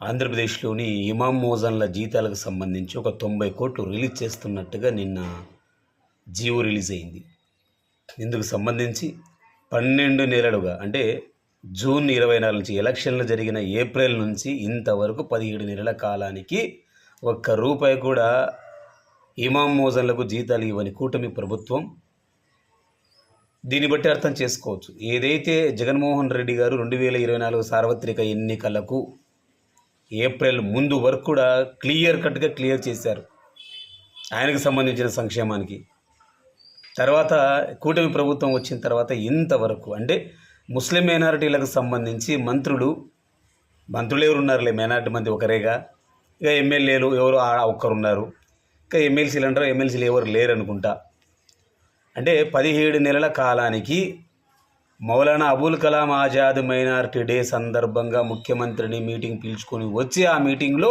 ఆంధ్రప్రదేశ్లోని ఇమాం మోజన్ల జీతాలకు సంబంధించి ఒక 90 కోట్లు రిలీజ్ చేస్తున్నట్టుగా నిన్న జీవో రిలీజ్ అయింది. ఇందుకు సంబంధించి 12 నెలలుగా అంటే జూన్ 24 నుంచి ఎలక్షన్లు జరిగిన ఏప్రిల్ నుంచి ఇంతవరకు 17 నెలల కాలానికి ఒక్క రూపాయి కూడా ఇమాం మోజన్లకు జీతాలు ఇవ్వని కూటమి ప్రభుత్వం. దీన్ని బట్టి అర్థం చేసుకోవచ్చు, ఏదైతే జగన్మోహన్ రెడ్డి గారు 2024 సార్వత్రిక ఎన్నికలకు ఏప్రిల్ ముందు వరకు కూడా క్లియర్ చేశారు ఆయనకు సంబంధించిన సంక్షేమానికి. తర్వాత కూటమి ప్రభుత్వం వచ్చిన తర్వాత ఇంతవరకు అంటే ముస్లిం మైనారిటీలకు సంబంధించి మంత్రులు ఎవరు ఉన్నారులే, మైనారిటీ మంది ఒకరేగా, ఇక ఎమ్మెల్యేలు ఎవరు ఒక్కరున్నారు, ఇక ఎమ్మెల్సీలు ఎవరు లేరు అనుకుంటా. అంటే 17 నెలల కాలానికి మౌలానా అబుల్ కలాం ఆజాద్ మైనారిటీ డే సందర్భంగా ముఖ్యమంత్రిని మీటింగ్ పిలుచుకొని వచ్చి ఆ మీటింగ్లో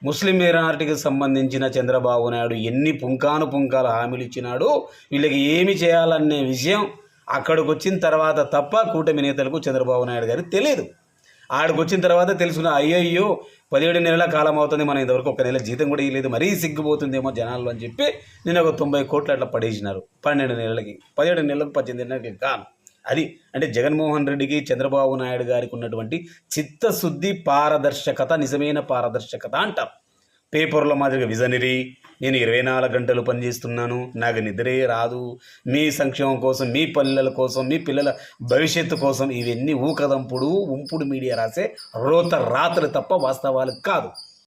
ముస్లిం మైనారిటీకి సంబంధించిన చంద్రబాబు నాయుడు ఎన్ని పుంకాల హామీలు ఇచ్చినాడు, వీళ్ళకి ఏమి చేయాలనే విషయం అక్కడికి వచ్చిన తర్వాత తప్ప కూటమి నేతలకు చంద్రబాబు నాయుడు గారికి తెలియదు. ఆడికి వచ్చిన తర్వాత తెలుసుకున్న అయ్యయ్యో 17 నెలల కాలం అవుతుంది, మనం ఇంతవరకు ఒక నెల జీతం కూడా ఇవ్వలేదు, మరీ సిగ్గుపోతుందేమో జనాలు అని చెప్పి నేను ఒక 90 కోట్లు అట్లా పడేసినారు 12 నెలలకి. 17 నెలలకు 18 నెలలకి కాను. అది అంటే జగన్మోహన్ రెడ్డికి చంద్రబాబు నాయుడు గారికి ఉన్నటువంటి చిత్తశుద్ధి, పారదర్శకత, నిజమైన పారదర్శకత అంటారు. పేపర్లో మాదిరిగా విజనరీ, నేను 24 గంటలు పనిచేస్తున్నాను, నాకు నిద్రే రాదు, మీ సంక్షేమం కోసం, మీ పిల్లల కోసం, మీ పిల్లల భవిష్యత్తు కోసం, ఇవన్నీ ఊకదంపుడు ఉంపుడు మీడియా రాసే రాత్రి తప్ప వాస్తవాలు కాదు.